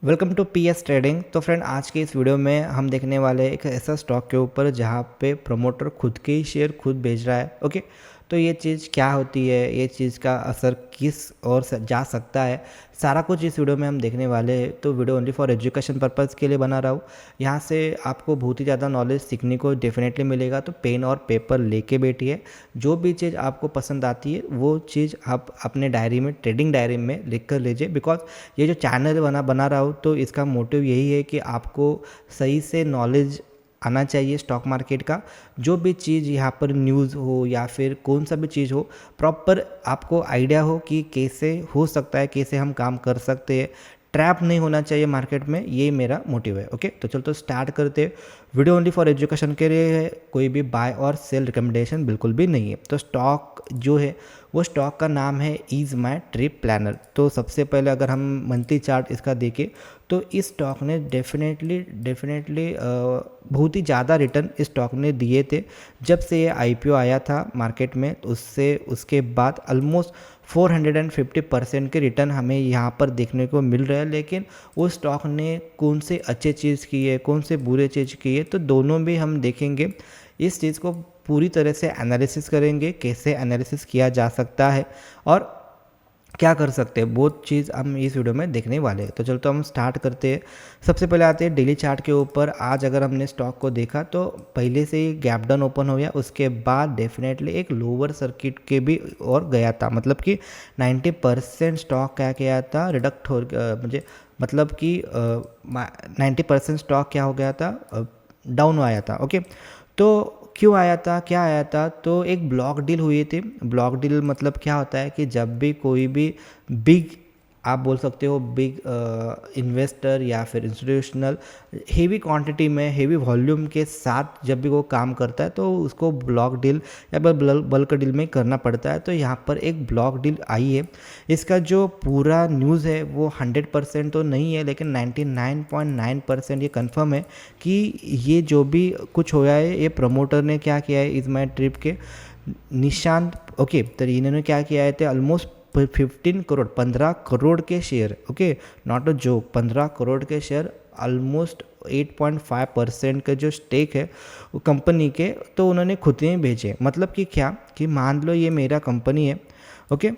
Welcome to P S trading. तो friend, आज के इस वीडियो में हम देखने वाले हैं एक ऐसा स्टॉक के ऊपर जहाँ पे प्रमोटर खुद के ही शेयर खुद बेच रहा है। ओके, तो ये चीज़ क्या होती है, ये चीज़ का असर किस ओर जा सकता है, सारा कुछ इस वीडियो में हम देखने वाले हैं। तो video only for education purpose के लिए बना रहा हूँ। यहाँ से आपको बहुत ही ज़्यादा नॉलेज सीखने को डेफिनेटली मिलेगा। तो पेन और पेपर लेके बैठिए, जो भी चीज़ आपको पसंद आती है वो चीज़ आप अपने डायरी में, ट्रेडिंग डायरी में लिख कर लीजिए। बिकॉज ये जो चैनल बना रहा हूँ तो इसका मोटिव यही है कि आपको सही से नॉलेज आना चाहिए स्टॉक मार्केट का। जो भी चीज़ यहाँ पर न्यूज़ हो या फिर कौन सा भी चीज़ हो, प्रॉपर आपको आइडिया हो कि कैसे हो सकता है, कैसे हम काम कर सकते हैं। ट्रैप नहीं होना चाहिए मार्केट में, ये मेरा मोटिव है। ओके, तो चलो तो स्टार्ट करते हैं। वीडियो ओनली फॉर एजुकेशन के लिए है, कोई भी बाय और सेल रिकमेंडेशन बिल्कुल भी नहीं है। तो स्टॉक जो है वो स्टॉक का नाम है इज़ माई ट्रिप प्लानर। तो सबसे पहले अगर हम मंथली चार्ट इसका देखें तो इस स्टॉक ने डेफिनेटली बहुत ही ज़्यादा रिटर्न इस स्टॉक ने दिए थे जब से ये आईपीओ आया था मार्केट में। उससे उसके बाद ऑलमोस्ट 450% के रिटर्न हमें यहाँ पर देखने को मिल रहा है। लेकिन उस स्टॉक ने कौन से अच्छे चीज़ की है, कौन से बुरे चीज़ की है, तो दोनों भी हम देखेंगे। इस चीज़ को पूरी तरह से एनालिसिस करेंगे, कैसे एनालिसिस किया जा सकता है और क्या कर सकते हैं, बहुत चीज़ हम इस वीडियो में देखने वाले हैं। तो चलो तो हम स्टार्ट करते हैं। सबसे पहले आते हैं डेली चार्ट के ऊपर। आज अगर हमने स्टॉक को देखा तो पहले से ही गैप डाउन ओपन हो गया, उसके बाद डेफिनेटली एक लोअर सर्किट के भी और गया था। मतलब कि 90% स्टॉक क्या किया था, रिडक्ट हो मुझे मतलब कि 90% स्टॉक क्या हो गया था, डाउन आया था। ओके, तो क्यों आया था, क्या आया था, तो एक ब्लॉक डील हुई थी। ब्लॉक डील मतलब क्या होता है कि जब भी कोई भी बिग, आप बोल सकते हो बिग इन्वेस्टर या फिर इंस्टीट्यूशनल हेवी क्वांटिटी में, हेवी वॉल्यूम के साथ जब भी वो काम करता है तो उसको ब्लॉक डील या बल्क डील में करना पड़ता है। तो यहाँ पर एक ब्लॉक डील आई है। इसका जो पूरा न्यूज़ है वो 100% तो नहीं है, लेकिन 99.9% ये कंफर्म है कि ये जो भी कुछ होया है, ये प्रमोटर ने क्या किया है इज़ माई ट्रिप के निशांत। ओके, तो इन्होंने क्या किया है, ऑलमोस्ट 15 करोड़ के share, okay, not a joke, 15 crore के शेयर, ऑलमोस्ट 8.5% का जो स्टेक है वो कंपनी के, तो उन्होंने खुद ही भेजे। मतलब कि क्या कि मान लो ये मेरा कंपनी है, ओके,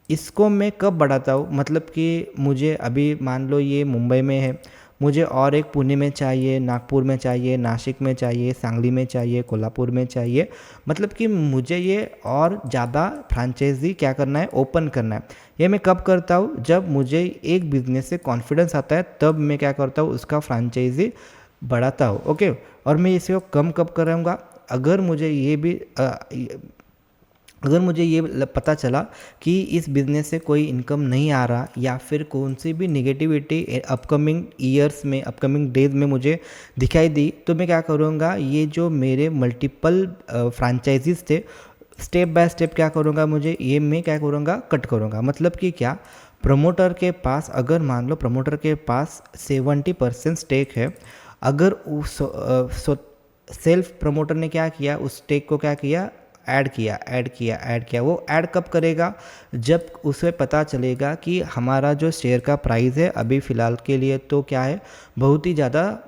इसको मैं कब बढ़ाता हूँ, मतलब कि मुझे अभी मान लो ये मुंबई में है, मुझे और एक पुणे में चाहिए, नागपुर में चाहिए, नासिक में चाहिए, सांगली में चाहिए, कोल्हापुर में चाहिए। मतलब कि मुझे ये और ज़्यादा फ्रेंचाइजी क्या करना है, ओपन करना है। ये मैं कब करता हूँ, जब मुझे एक बिज़नेस से कॉन्फिडेंस आता है, तब मैं क्या करता हूँ, उसका फ्रेंचाइजी बढ़ाता हूँ। ओके, और मैं इसे कम कब करूँगा, अगर मुझे ये भी अगर मुझे ये पता चला कि इस बिज़नेस से कोई इनकम नहीं आ रहा या फिर कौन सी भी निगेटिविटी अपकमिंग ईयर्स में, अपकमिंग डेज में मुझे दिखाई दी, तो मैं क्या करूँगा, ये जो मेरे मल्टीपल फ्रेंचाइजीज थे, स्टेप बाय स्टेप क्या करूँगा, मुझे ये मैं क्या करूँगा, कट करूँगा। मतलब कि क्या, प्रमोटर के पास अगर मान लो प्रमोटर के पास 70% स्टेक है, अगर उस सेल्फ प्रमोटर ने क्या किया, उस स्टेक को क्या किया, ऐड किया। वो ऐड कब करेगा, जब उसे पता चलेगा कि हमारा जो शेयर का प्राइस है अभी फ़िलहाल के लिए तो क्या है, बहुत ही ज़्यादा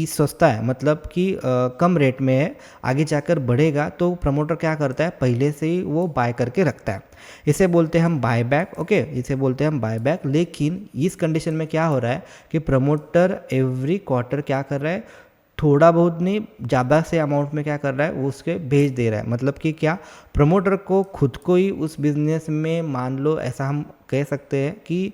सस्ता है, मतलब कि कम रेट में है, आगे जाकर बढ़ेगा। तो प्रमोटर क्या करता है, पहले से ही वो बाय करके रखता है। इसे बोलते हैं हम बाय बैक। ओके, इसे बोलते हैं हम बाय बैक। लेकिन इस कंडीशन में क्या हो रहा है कि प्रमोटर एवरी क्वार्टर क्या कर रहा है, थोड़ा बहुत नहीं, ज़्यादा से अमाउंट में क्या कर रहा है, वो उसके भेज दे रहा है। मतलब कि क्या, प्रमोटर को खुद को ही उस बिज़नेस में, मान लो ऐसा हम कह सकते हैं कि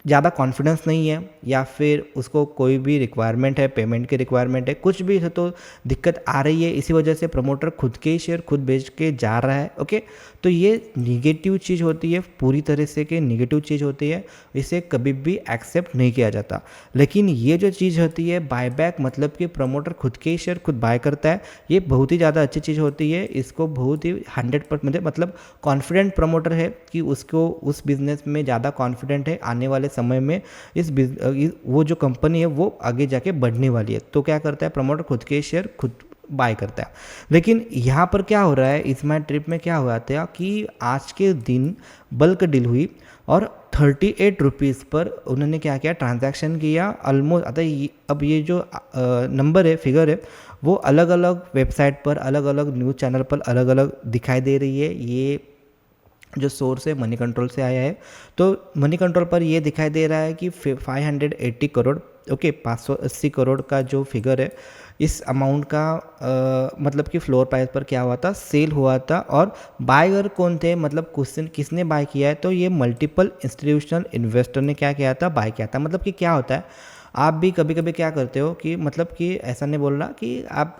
ज़्यादा कॉन्फिडेंस नहीं है, या फिर उसको कोई भी रिक्वायरमेंट है, पेमेंट की रिक्वायरमेंट है, कुछ भी है, तो दिक्कत आ रही है, इसी वजह से प्रमोटर खुद के ही शेयर खुद बेच के जा रहा है। ओके, तो ये निगेटिव चीज़ होती है, पूरी तरह से कि निगेटिव चीज़ होती है, इसे कभी भी एक्सेप्ट नहीं किया जाता। लेकिन ये जो चीज़ होती है बायबैक, मतलब कि प्रमोटर खुद के ही शेयर खुद बाय करता है, ये बहुत ही ज़्यादा अच्छी चीज़ होती है। इसको बहुत ही 100% मतलब कॉन्फिडेंट प्रमोटर है कि उसको उस बिज़नेस में ज़्यादा कॉन्फिडेंट है, आने वाले समय में वो जो कंपनी है वो आगे जाके बढ़ने वाली है। तो क्या करता है प्रमोटर, खुद के शेयर खुद बाय करता है। लेकिन यहाँ पर क्या हो रहा है, इस माई ट्रिप में क्या हुआ था कि आज के दिन बल्क डील हुई, और 38 रुपीज़ पर उन्होंने क्या किया, ट्रांजैक्शन किया ऑलमोस्ट। अब ये जो नंबर है, फिगर है, वो अलग अलग वेबसाइट पर, अलग अलग न्यूज़ चैनल पर अलग अलग दिखाई दे रही है। ये जो सोर्स है मनी कंट्रोल से आया है। तो मनी कंट्रोल पर ये दिखाई दे रहा है कि 580 करोड़, ओके, 580 करोड़ का जो फिगर है, इस अमाउंट का मतलब कि फ्लोर प्राइस पर क्या हुआ था, सेल हुआ था। और बायर कौन थे, मतलब किसने बाय किया है, तो ये मल्टीपल इंस्टीट्यूशनल इन्वेस्टर ने क्या किया था, बाय किया था। मतलब कि क्या होता है, आप भी कभी कभी क्या करते हो कि मतलब कि ऐसा नहीं बोल रहा कि आप,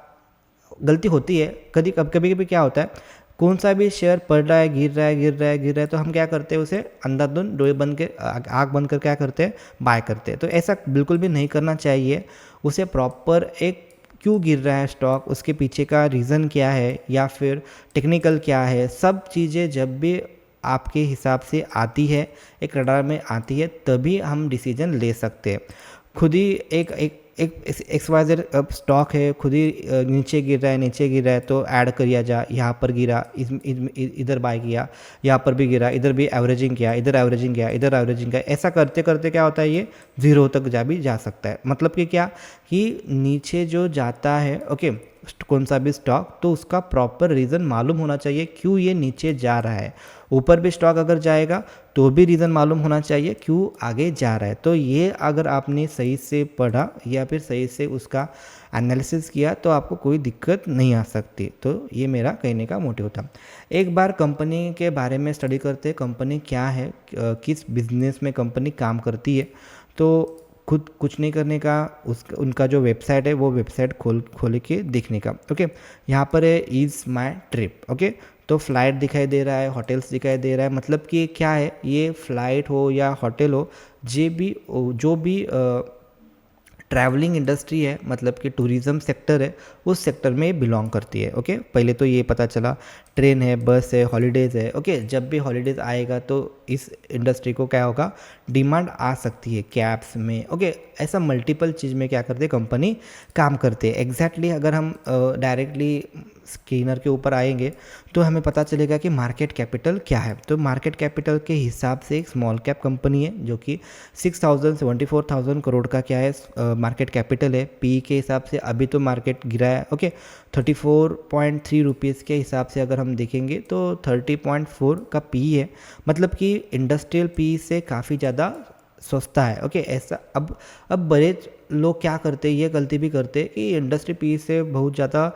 गलती होती है कभी कभी क्या होता है, कौन सा भी शेयर पड़ रहा है, गिर रहा है, गिर रहा है, गिर रहा है, तो हम क्या करते हैं, उसे अंधाधुंध डोए बंद के, आँख बंद कर क्या करते हैं, बाय करते हैं। तो ऐसा बिल्कुल भी नहीं करना चाहिए। उसे प्रॉपर एक, क्यों गिर रहा है स्टॉक, उसके पीछे का रीज़न क्या है, या फिर टेक्निकल क्या है, सब चीज़ें जब भी आपके हिसाब से आती है, एक रडार में आती है, तभी हम डिसीजन ले सकते हैं। खुद ही एक एक एक एक्सवाइजेड स्टॉक है, खुद ही नीचे गिर रहा है, नीचे गिर रहा है, तो ऐड करिया जा, यहाँ पर गिरा, इधर बाय किया, यहाँ पर भी गिरा, इधर भी एवरेजिंग किया, इधर एवरेजिंग किया, इधर एवरेजिंग किया, ऐसा करते करते क्या होता है, ये ज़ीरो तक भी जा सकता है। मतलब कि क्या, कि नीचे जो जाता है, ओके, कौन सा भी स्टॉक, तो उसका प्रॉपर रीज़न मालूम होना चाहिए क्यों ये नीचे जा रहा है। ऊपर भी स्टॉक अगर जाएगा तो भी रीज़न मालूम होना चाहिए क्यों आगे जा रहा है। तो ये अगर आपने सही से पढ़ा या फिर सही से उसका एनालिसिस किया तो आपको कोई दिक्कत नहीं आ सकती। तो ये मेरा कहने का मोटिव था। एक बार कंपनी के बारे में स्टडी करते, कंपनी क्या है, किस बिजनेस में कंपनी काम करती है। तो खुद कुछ नहीं करने का, उनका जो वेबसाइट है वो वेबसाइट खोल के देखने का। ओके, यहाँ पर है इज़ माई ट्रिप। ओके, तो फ्लाइट दिखाई दे रहा है, होटल्स दिखाई दे रहा है। मतलब कि क्या है, ये फ्लाइट हो या होटल हो, जो भी ट्रैवलिंग इंडस्ट्री है, मतलब कि टूरिज़्म सेक्टर है, उस सेक्टर में बिलोंग करती है। ओके, पहले तो ये पता चला, ट्रेन है, बस है, हॉलीडेज़ है। ओके, जब भी हॉलीडेज़ आएगा तो इस इंडस्ट्री को क्या होगा, डिमांड आ सकती है कैब्स में। ओके, ऐसा मल्टीपल चीज़ में क्या करते हैं, कंपनी काम करते हैं। एग्जैक्टली अगर हम डायरेक्टली स्कैनर के ऊपर आएंगे तो हमें पता चलेगा कि मार्केट कैपिटल क्या है। तो मार्केट कैपिटल के हिसाब से एक स्मॉल कैप कंपनी है जो कि 74,000 करोड़ का क्या है, मार्केट कैपिटल है। पी के हिसाब से अभी तो मार्केट गिरा है। ओके, 34.3 रुपीज़ के हिसाब से अगर हम देखेंगे तो 30.4 का पी है। मतलब कि इंडस्ट्रियल पी से काफ़ी ज़्यादा सस्ता है। ओके, ऐसा अब बड़े लोग क्या करते हैं, ये गलती भी करते हैं कि इंडस्ट्री पी से बहुत ज़्यादा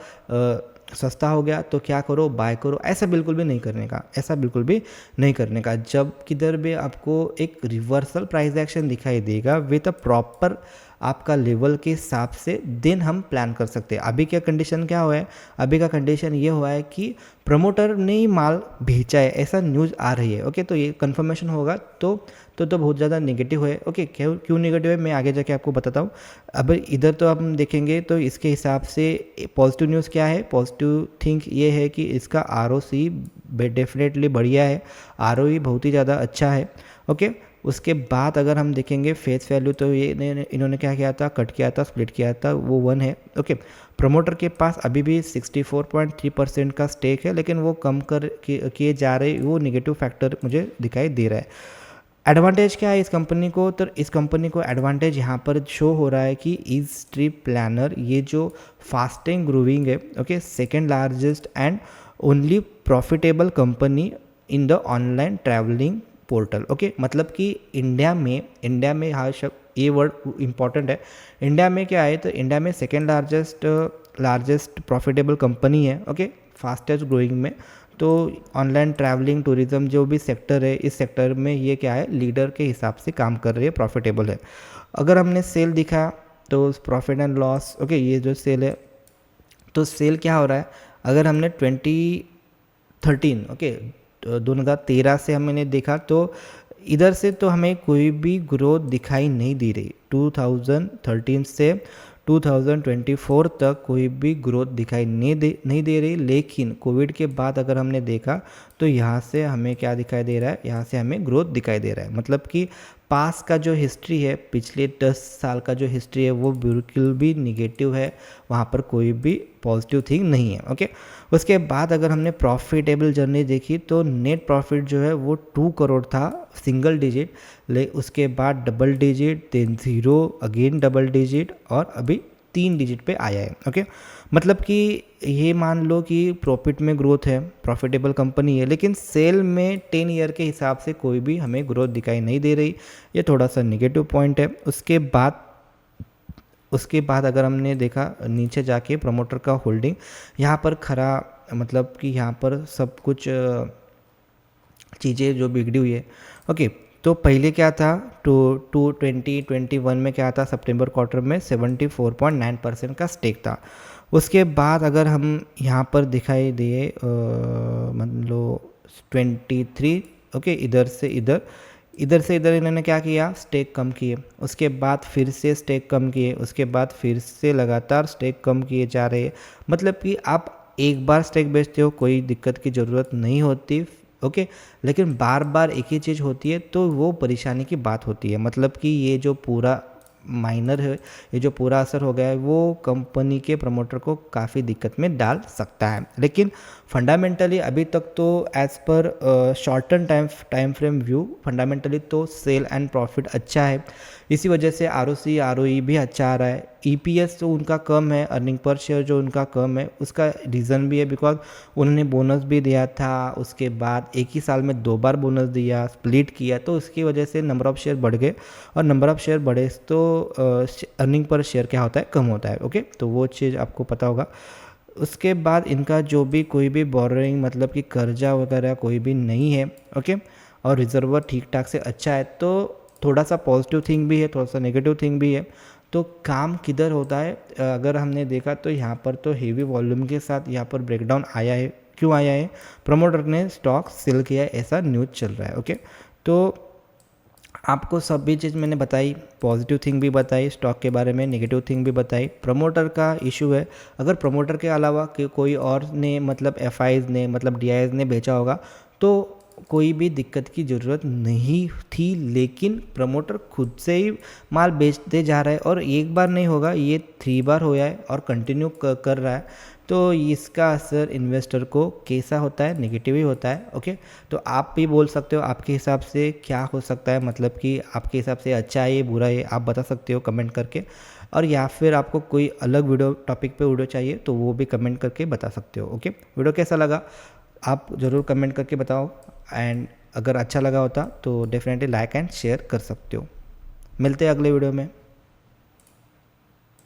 सस्ता हो गया तो क्या करो, बाय करो। ऐसा बिल्कुल भी नहीं करने का, ऐसा बिल्कुल भी नहीं करने का। जब किधर भी आपको एक रिवर्सल प्राइस एक्शन दिखाई देगा विद अ प्रॉपर आपका लेवल के हिसाब से, देन हम प्लान कर सकते हैं। अभी क्या कंडीशन क्या हुआ है, अभी का कंडीशन ये हुआ है कि प्रमोटर ने ही माल भेजा है, ऐसा न्यूज़ आ रही है। ओके, तो ये कंफर्मेशन होगा तो बहुत ज़्यादा नेगेटिव है। ओके, क्यों नेगेटिव है मैं आगे जाके आपको बताता हूँ। अब इधर तो हम देखेंगे तो इसके हिसाब से पॉजिटिव न्यूज़ क्या है, पॉजिटिव थिंक ये है कि इसका आरओसी डेफिनेटली बढ़िया है, आरओई बहुत ही ज़्यादा अच्छा है। ओके, उसके बाद अगर हम देखेंगे फेस वैल्यू, तो ये इन्होंने क्या किया था, कट किया था, स्प्लिट किया था, वो 1 है। ओके, प्रमोटर के पास अभी भी 64.3% का स्टेक है, लेकिन वो कम कर किए जा रहे, वो नेगेटिव फैक्टर मुझे दिखाई दे रहा है। एडवांटेज क्या है इस कंपनी को, तो इस कंपनी को एडवांटेज यहाँ पर शो हो रहा है कि इज ट्रिप प्लानर, ये जो फास्टिंग ग्रोइंग है, okay, second largest and only profitable company in the online travelling portal. Okay, मतलब कि इंडिया में हाँ ये वर्ड इंपॉर्टेंट है। इंडिया में क्या है, तो इंडिया में सेकेंड लार्जेस्ट प्रॉफिटेबल कंपनी है। ओके, फास्टेस्ट ग्रोइंग में। तो ऑनलाइन ट्रैवलिंग टूरिज़्म जो भी सेक्टर है, इस सेक्टर में ये क्या है, लीडर के हिसाब से काम कर रही है, प्रॉफिटेबल है। अगर हमने सेल दिखा तो प्रॉफिट एंड लॉस, ओके, ये जो सेल है, तो सेल क्या हो रहा है, अगर हमने 2013 ओके 2013 से हमने देखा तो इधर से तो हमें कोई भी ग्रोथ दिखाई नहीं दे रही। 2013 से 2024 तक कोई भी ग्रोथ दिखाई नहीं दे रही। लेकिन कोविड के बाद अगर हमने देखा तो यहाँ से हमें क्या दिखाई दे रहा है, यहाँ से हमें ग्रोथ दिखाई दे रहा है। मतलब कि पास का जो हिस्ट्री है, पिछले 10 साल का जो हिस्ट्री है वो बिल्कुल भी निगेटिव है, वहाँ पर कोई भी पॉजिटिव थिंग नहीं है। ओके, उसके बाद अगर हमने प्रॉफिटेबल जर्नी देखी तो नेट प्रॉफिट जो है वो 2 करोड़ था, सिंगल डिजिट, उसके बाद double digit, then 0, again double digit, और अभी 3 डिजिट पे आया है। ओके, मतलब कि ये मान लो कि प्रॉफिट में ग्रोथ है, प्रॉफिटेबल कंपनी है, लेकिन सेल में 10 ईयर के हिसाब से कोई भी हमें ग्रोथ दिखाई नहीं दे रही। ये थोड़ा सा नेगेटिव पॉइंट है। उसके बाद अगर हमने देखा नीचे जाके प्रमोटर का होल्डिंग, यहाँ पर खरा मतलब कि यहाँ पर सब कुछ चीज़ें जो बिगड़ी हुई है। ओके, तो पहले क्या था, 2021 में क्या था, सितंबर क्वार्टर में 74.9% का स्टेक था। उसके बाद अगर हम यहाँ पर दिखाई दिए मान लो 23, ओके, इधर से इधर इन्होंने क्या किया, स्टेक कम किए, उसके बाद फिर से स्टेक कम किए, उसके बाद फिर से लगातार स्टेक कम किए जा रहे हैं। मतलब कि आप एक बार स्टेक बेचते हो, कोई दिक्कत की ज़रूरत नहीं होती। ओके, लेकिन बार बार एक ही चीज़ होती है तो वो परेशानी की बात होती है। मतलब कि ये जो पूरा माइनर है, ये जो पूरा असर हो गया है वो कंपनी के प्रमोटर को काफ़ी दिक्कत में डाल सकता है। लेकिन फंडामेंटली अभी तक तो as per short term time frame view, fundamentally तो सेल एंड प्रॉफिट अच्छा है। इसी वजह से ROC ROE भी अच्छा आ रहा है। EPS जो उनका कम है, अर्निंग पर शेयर जो उनका कम है, उसका रीज़न भी है बिकॉज उन्होंने बोनस भी दिया था, उसके बाद एक ही साल में 2 बार बोनस दिया, स्प्लिट किया, तो उसकी वजह से नंबर ऑफ़ शेयर बढ़ गए, और नंबर ऑफ़ शेयर बढ़े तो अर्निंग पर शेयर क्या होता है, कम होता है। ओके, तो वो चीज़ आपको पता होगा। उसके बाद इनका जो भी कोई भी बोरोइंग मतलब कि कर्जा वगैरह कोई भी नहीं है। ओके, और रिजर्वर ठीक ठाक से अच्छा है। तो थोड़ा सा पॉजिटिव थिंग भी है, थोड़ा सा नेगेटिव थिंग भी है। तो काम किधर होता है, अगर हमने देखा तो यहाँ पर तो हेवी वॉल्यूम के साथ यहाँ पर ब्रेकडाउन आया है। क्यों आया है, प्रमोटर ने स्टॉक सेल किया है, ऐसा न्यूज़ चल रहा है। ओके, तो आपको सभी चीज़ मैंने बताई, पॉजिटिव थिंग भी बताई स्टॉक के बारे में, नेगेटिव थिंग भी बताई। प्रमोटर का इशू है, अगर प्रमोटर के अलावा कोई और ने मतलब FIs ने मतलब DIs ने बेचा होगा तो कोई भी दिक्कत की ज़रूरत नहीं थी, लेकिन प्रमोटर खुद से ही माल बेचते जा रहा है, और एक बार नहीं होगा, ये 3 बार होया है और कंटिन्यू कर रहा है। तो इसका असर इन्वेस्टर को कैसा होता है, नेगेटिव ही होता है। ओके, तो आप भी बोल सकते हो आपके हिसाब से क्या हो सकता है, मतलब कि आपके हिसाब से अच्छा है, बुरा है, आप बता सकते हो कमेंट करके। और या फिर आपको कोई अलग वीडियो टॉपिक पे वीडियो चाहिए तो वो भी कमेंट करके बता सकते हो। ओके, वीडियो कैसा लगा आप ज़रूर कमेंट करके बताओ, एंड अगर अच्छा लगा होता तो डेफिनेटली लाइक एंड शेयर कर सकते हो। मिलते हैं अगले वीडियो में।